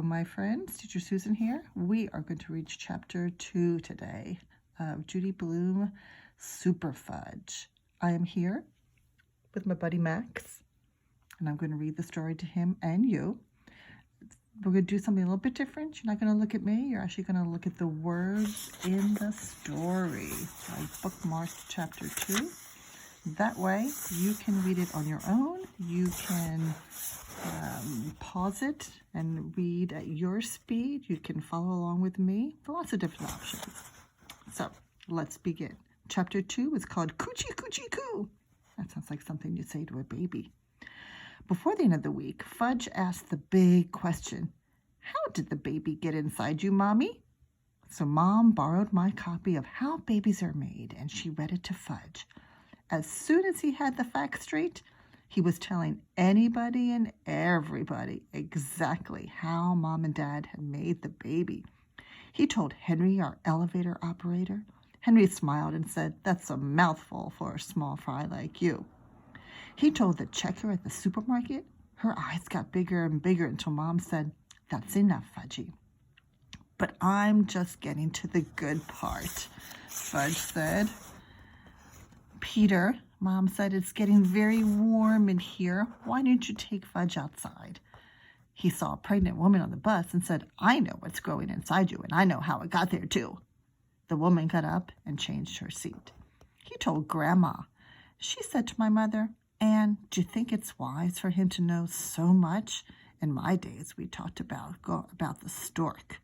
my friends. Teacher Susan here. We are going to read chapter 2 today of Judy Blume, Superfudge. I am here with my buddy Max, and I'm going to read the story to him and you. We're going to do something a little bit different. You're not going to look at me. You're actually going to look at the words in the story. So I bookmarked chapter 2. That way, you can read it on your own. You can pause it and read at your speed. You can follow along with me. Lots of different options. So, let's begin. Chapter 2 is called Coochie Coochie Coo. That sounds like something you'd say to a baby. Before the end of the week, Fudge asked the big question, "How did the baby get inside you, Mommy?" So Mom borrowed my copy of How Babies Are Made, and she read it to Fudge. As soon as he had the facts straight, he was telling anybody and everybody exactly how Mom and Dad had made the baby. He told Henry, our elevator operator. Henry smiled and said, "That's a mouthful for a small fry like you." He told the checker at the supermarket. Her eyes got bigger and bigger until Mom said, "That's enough, Fudgy." "But I'm just getting to the good part," Fudge said. "Peter," Mom said, "it's getting very warm in here. Why don't you take Fudge outside?" He saw a pregnant woman on the bus and said, "I know what's growing inside you, and I know how it got there, too." The woman got up and changed her seat. He told Grandma. She said to my mother, "Anne, do you think it's wise for him to know so much? In my days, we talked about the stork."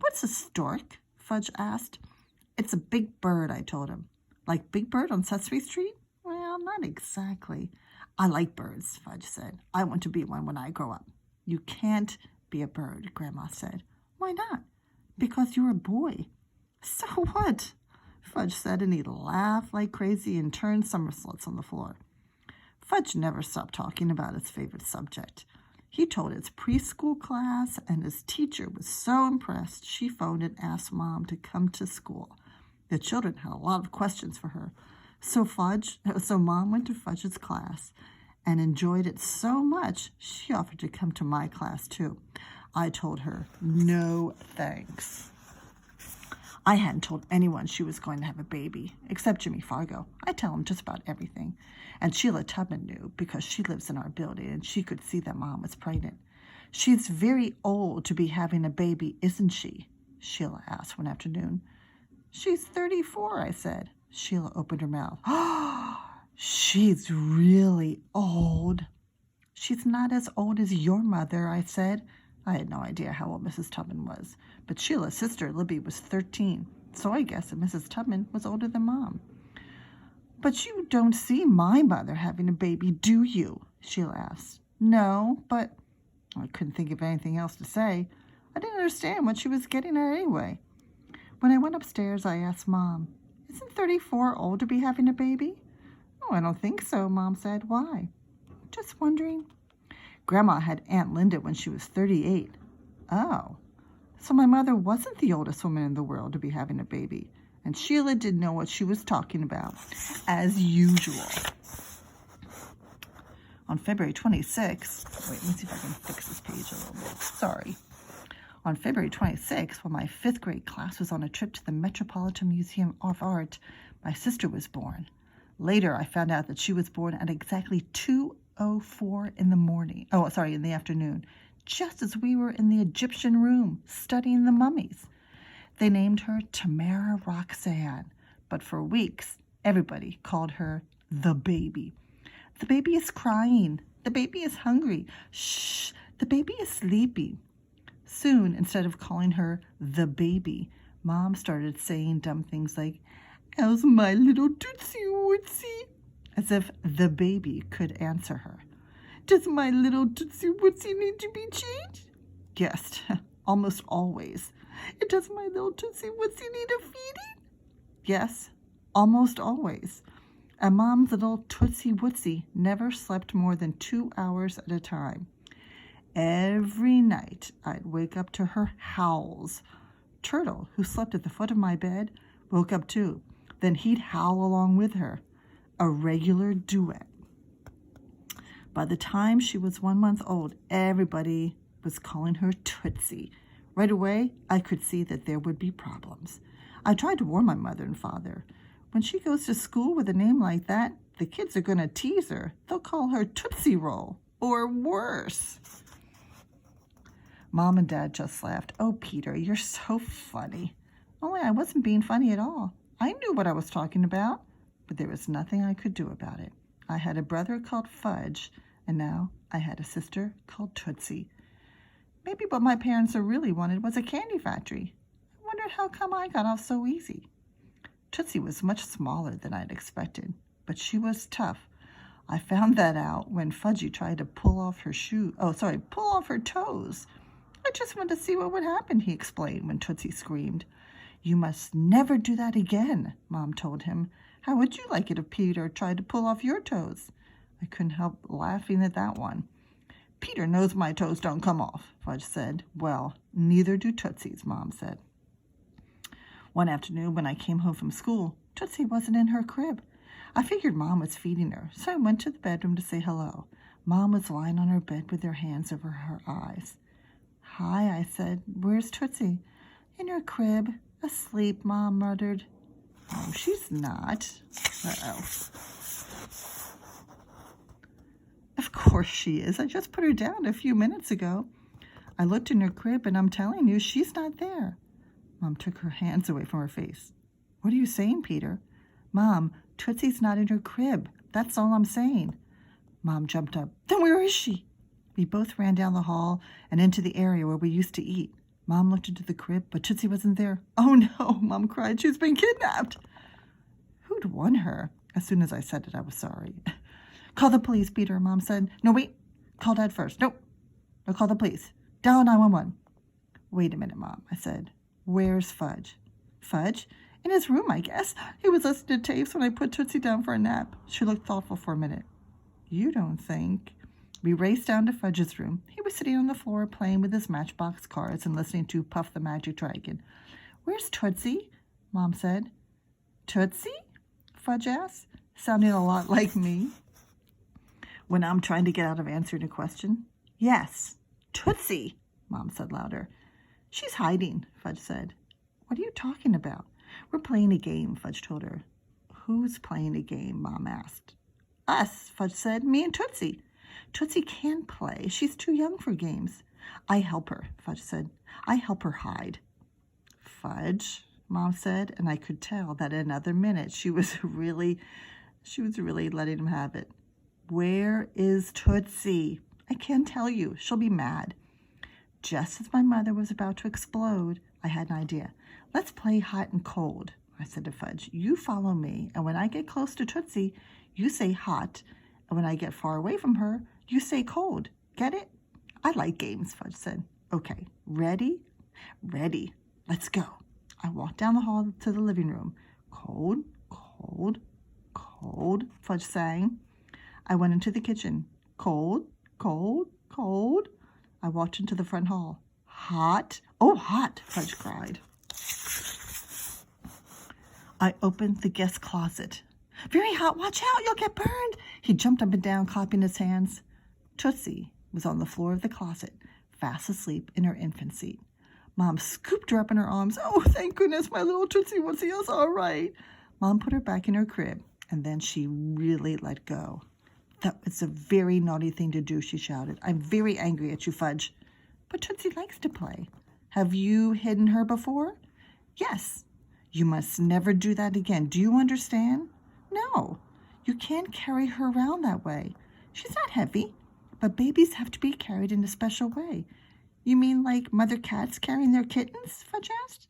"What's a stork?" Fudge asked. "It's a big bird," I told him. "Like Big Bird on Sesame Street?" "Well, not exactly." "I like birds," Fudge said. "I want to be one when I grow up." "You can't be a bird," Grandma said. "Why not?" "Because you're a boy." "So what?" Fudge said, and he laughed like crazy and turned somersaults on the floor. Fudge never stopped talking about his favorite subject. He told his preschool class, and his teacher was so impressed she phoned and asked Mom to come to school. The children had a lot of questions for her. So Mom went to Fudge's class and enjoyed it so much, she offered to come to my class too. I told her, no thanks. I hadn't told anyone she was going to have a baby, except Jimmy Fargo. I tell him just about everything. And Sheila Tubman knew because she lives in our building and she could see that Mom was pregnant. "She's very old to be having a baby, isn't she?" Sheila asked one afternoon. "She's 34, I said. Sheila opened her mouth. "She's really old." "She's not as old as your mother," I said. I had no idea how old Mrs. Tubman was, but Sheila's sister, Libby, was 13, so I guessed that Mrs. Tubman was older than Mom. "But you don't see my mother having a baby, do you?" Sheila asked. "No, but..." I couldn't think of anything else to say. I didn't understand what she was getting at anyway. When I went upstairs, I asked Mom, "Isn't 34 old to be having a baby?" "Oh, I don't think so," Mom said. "Why?" "Just wondering." Grandma had Aunt Linda when she was 38. Oh, so my mother wasn't the oldest woman in the world to be having a baby. And Sheila didn't know what she was talking about, as usual. On February 26th, wait, let me see if I can fix this page a little bit. Sorry. On February 26th, when my 5th grade class was on a trip to the Metropolitan Museum of Art, my sister was born. Later, I found out that she was born at exactly 2:04 in the afternoon, just as we were in the Egyptian room studying the mummies. They named her Tamara Roxanne, but for weeks, everybody called her the baby. "The baby is crying. The baby is hungry. Shh, the baby is sleepy." Soon, instead of calling her the baby, Mom started saying dumb things like, "How's my little Tootsie Wootsie?" as if the baby could answer her. "Does my little Tootsie Wootsie need to be changed?" Yes, almost always. "Does my little Tootsie Wootsie need a feeding?" Yes, almost always. And Mom's little Tootsie Wootsie never slept more than 2 hours at a time. Every night, I'd wake up to her howls. Turtle, who slept at the foot of my bed, woke up too. Then he'd howl along with her. A regular duet. By the time she was 1 month old, everybody was calling her Tootsie. Right away, I could see that there would be problems. I tried to warn my mother and father. When she goes to school with a name like that, the kids are going to tease her. They'll call her Tootsie Roll, or worse. Mom and Dad just laughed. Oh, Peter, you're so funny. Only I wasn't being funny at all. I knew what I was talking about, but there was nothing I could do about it. I had a brother called Fudge, and now I had a sister called Tootsie. Maybe what my parents really wanted was a candy factory. I wondered how come I got off so easy. Tootsie was much smaller than I'd expected, but she was tough. I found that out when Fudgy tried to pull off her toes. I just wanted to see what would happen, he explained when Tootsie screamed. You must never do that again, Mom told him. How would you like it if Peter tried to pull off your toes? I couldn't help laughing at that one. Peter knows my toes don't come off, Fudge said. Well, neither do Tootsie's, Mom said. One afternoon when I came home from school, Tootsie wasn't in her crib. I figured Mom was feeding her, so I went to the bedroom to say hello. Mom was lying on her bed with her hands over her eyes. Hi, I said. Where's Tootsie? In her crib. Asleep, Mom muttered. Oh, she's not. Uh-oh. Of course she is. I just put her down a few minutes ago. I looked in her crib, and I'm telling you, she's not there. Mom took her hands away from her face. What are you saying, Peter? Mom, Tootsie's not in her crib. That's all I'm saying. Mom jumped up. Then where is she? We both ran down the hall and into the area where we used to eat. Mom looked into the crib, but Tootsie wasn't there. Oh, no, Mom cried. She's been kidnapped. Who'd won her? As soon as I said it, I was sorry. Call the police, Peter, Mom said. No, wait. Call Dad first. Nope. No, call the police. Dial 911. Wait a minute, Mom, I said. Where's Fudge? Fudge? In his room, I guess. He was listening to tapes when I put Tootsie down for a nap. She looked thoughtful for a minute. You don't think... We raced down to Fudge's room. He was sitting on the floor playing with his Matchbox cards and listening to Puff the Magic Dragon. Where's Tootsie? Mom said. Tootsie? Fudge asked, sounding a lot like me when I'm trying to get out of answering a question. Yes, Tootsie, Mom said louder. She's hiding, Fudge said. What are you talking about? We're playing a game, Fudge told her. Who's playing a game? Mom asked. Us, Fudge said. Me and Tootsie. Tootsie can play. She's too young for games. I help her, Fudge said. I help her hide. Fudge, Mom said, and I could tell that in another minute she was really letting him have it. Where is Tootsie? I can't tell you. She'll be mad. Just as my mother was about to explode, I had an idea. Let's play hot and cold, I said to Fudge. You follow me, and when I get close to Tootsie, you say hot, and when I get far away from her, you say cold. Get it? I like games, Fudge said. Okay, ready? Ready. Let's go. I walked down the hall to the living room. Cold, cold, cold, Fudge sang. I went into the kitchen. Cold, cold, cold. I walked into the front hall. Hot. Oh, hot, Fudge cried. I opened the guest closet. Very hot. Watch out. You'll get burned. He jumped up and down, clapping his hands. Tootsie was on the floor of the closet, fast asleep in her infant seat. Mom scooped her up in her arms. Oh, thank goodness, my little Tootsie Wootsie is all right. Mom put her back in her crib, and then she really let go. That was a very naughty thing to do, she shouted. I'm very angry at you, Fudge. But Tootsie likes to play. Have you hidden her before? Yes. You must never do that again. Do you understand? No. You can't carry her around that way. She's not heavy, but babies have to be carried in a special way. You mean like mother cats carrying their kittens? Fudge asked.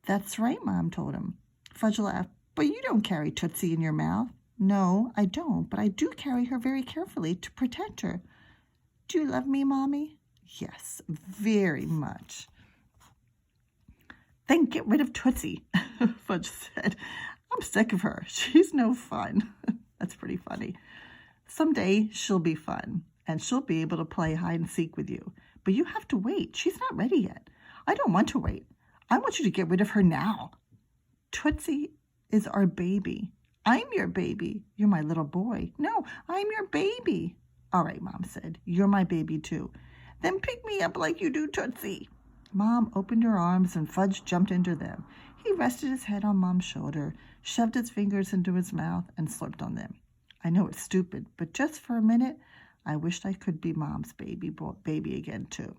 That's right, Mom told him. Fudge laughed. But you don't carry Tootsie in your mouth. No, I don't, but I do carry her very carefully to protect her. Do you love me, Mommy? Yes, very much. Then get rid of Tootsie, Fudge said. I'm sick of her. She's no fun. That's pretty funny. Someday she'll be fun, and she'll be able to play hide and seek with you. But you have to wait. She's not ready yet. I don't want to wait. I want you to get rid of her now. Tootsie is our baby. I'm your baby. You're my little boy. No, I'm your baby. All right, Mom said. You're my baby too. Then pick me up like you do Tootsie. Mom opened her arms and Fudge jumped into them. He rested his head on Mom's shoulder, shoved his fingers into his mouth, and slurped on them. I know it's stupid, but just for a minute, I wished I could be Mom's baby again, too.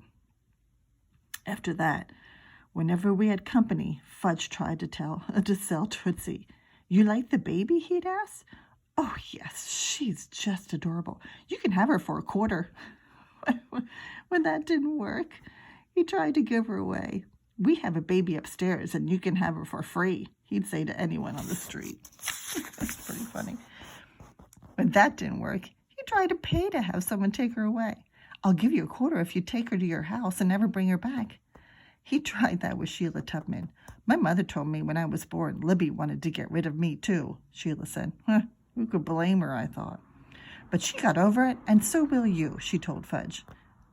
After that, whenever we had company, Fudge tried to sell Tootsie. You like the baby, he'd ask. Oh, yes, she's just adorable. You can have her for a quarter. When that didn't work, he tried to give her away. We have a baby upstairs, and you can have her for free, he'd say to anyone on the street. That's pretty funny. When that didn't work, he tried to pay to have someone take her away. I'll give you a quarter if you take her to your house and never bring her back. He tried that with Sheila Tubman. My mother told me when I was born, Libby wanted to get rid of me, too, Sheila said. Who could blame her, I thought. But she got over it, and so will you, she told Fudge.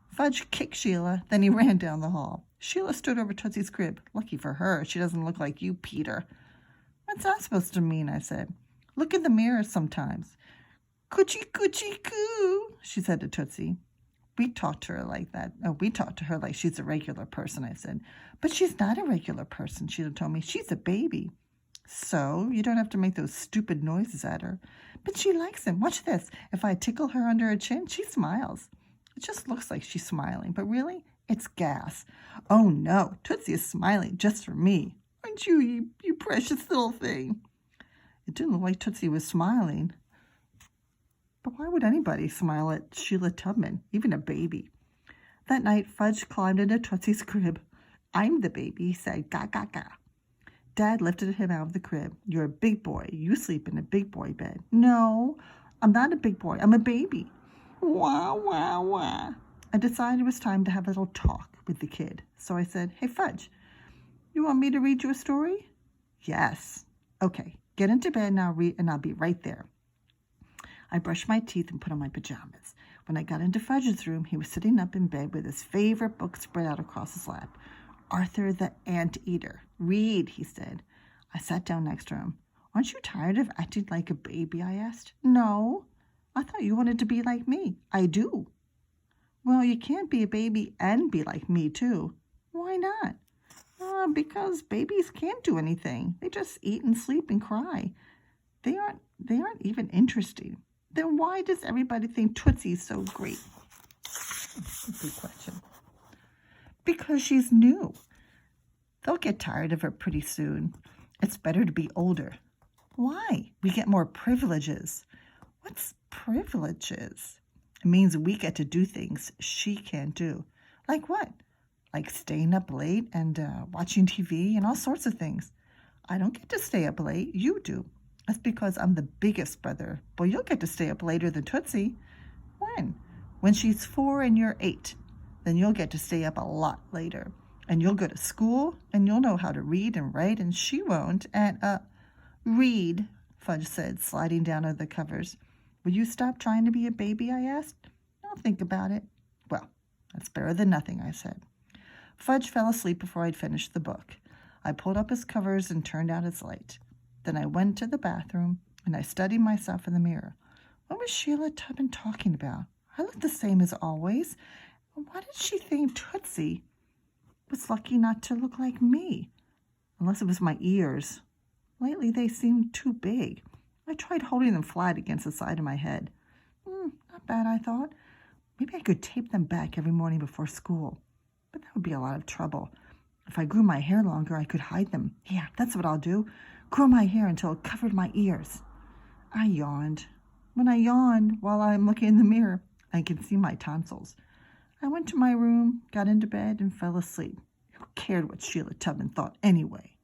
Fudge kicked Sheila, then he ran down the hall. Sheila stood over Tootsie's crib. Lucky for her, she doesn't look like you, Peter. What's that supposed to mean, I said. Look in the mirror sometimes. Coochie, coochie, coo, she said to Tootsie. We talked to her like that. Oh, we talked to her like she's a regular person, I said. But she's not a regular person, Sheila told me. She's a baby. So you don't have to make those stupid noises at her. But she likes them. Watch this. If I tickle her under her chin, she smiles. It just looks like she's smiling, but really, it's gas. Oh, no, Tootsie is smiling just for me. Aren't you, you precious little thing? It didn't look like Tootsie was smiling. But why would anybody smile at Sheila Tubman, even a baby? That night, Fudge climbed into Tootsie's crib. I'm the baby, he said, ga, ga, ga. Dad lifted him out of the crib. You're a big boy. You sleep in a big boy bed. No, I'm not a big boy. I'm a baby. Wah, wah, wah. I decided it was time to have a little talk with the kid. So I said, hey, Fudge, you want me to read you a story? Yes. Okay, get into bed and I'll be right there. I brushed my teeth and put on my pajamas. When I got into Fudge's room, he was sitting up in bed with his favorite book spread out across his lap. Arthur the Anteater. Read, he said. I sat down next to him. Aren't you tired of acting like a baby, I asked. No. I thought you wanted to be like me. I do. Well, you can't be a baby and be like me, too. Why not? Because babies can't do anything. They just eat and sleep and cry. They aren't even interesting. Then why does everybody think Tootsie's so great? That's a good question. Because she's new. They'll get tired of her pretty soon. It's better to be older. Why? We get more privileges. What's privileges? It means we get to do things she can't do. Like what? Like staying up late and watching TV and all sorts of things. I don't get to stay up late. You do. That's because I'm the biggest brother. Well, you'll get to stay up later than Tootsie. When? When she's 4 and you're 8. Then you'll get to stay up a lot later. And you'll go to school, and you'll know how to read and write, and she won't. And, read, Fudge said, sliding down under the covers. Will you stop trying to be a baby, I asked. I'll think about it. Well, that's better than nothing, I said. Fudge fell asleep before I'd finished the book. I pulled up his covers and turned out his light. Then I went to the bathroom, and I studied myself in the mirror. What was Sheila Tubman talking about? I looked the same as always. Why did she think Tootsie was lucky not to look like me? Unless it was my ears. Lately, they seemed too big. I tried holding them flat against the side of my head. Not bad, I thought. Maybe I could tape them back every morning before school. But that would be a lot of trouble. If I grew my hair longer, I could hide them. Yeah, that's what I'll do. Grow my hair until it covered my ears. I yawned. When I yawned while I'm looking in the mirror, I can see my tonsils. I went to my room, got into bed, and fell asleep. Who cared what Sheila Tubman thought anyway?